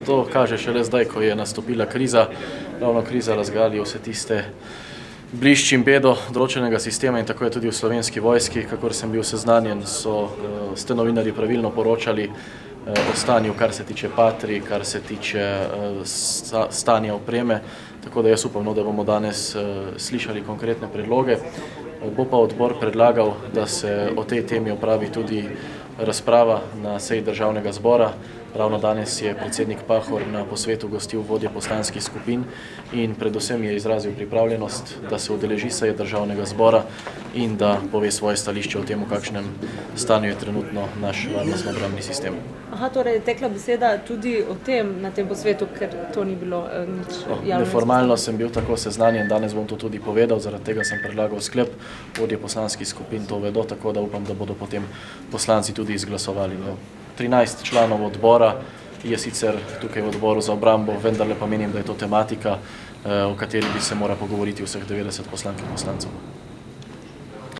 To kaže šele zdaj, ko je nastopila kriza, ravno kriza razgali vse tiste blišč in bedo določenega sistema in tako je tudi v Slovenski vojski. Kakor sem bil seznanjen, ste novinarji pravilno poročali o stanju, kar se tiče patrij, kar se tiče stanja opreme, tako da jaz upam, da bomo danes slišali konkretne predloge. Bo pa odbor predlagal, da se o tej temi opravi tudi razprava na seji Državnega zbora. Ravno danes je predsednik Pahor na posvetu gostil vodje poslanskih skupin in predvsem je izrazil pripravljenost, da se udeleži seje Državnega zbora in da pove svoje stališče o tem, v kakšnem stanju je trenutno naš varnostno-obrambni sistem. Torej je tekla beseda tudi o tem na tem posvetu, ker to ni bilo nič javno. Neformalno sem bil tako seznanjen, danes bom to tudi povedal, zaradi tega sem predlagal sklep, vodje poslanskih skupin to vedo, tako da upam, da bodo potem poslanci tudi izglasovali. 13 članov odbora je sicer tukaj v odboru za obrambo, vendarle pa menim, da je to tematika, o kateri bi se mora pogovoriti vseh 90 poslank in poslancev.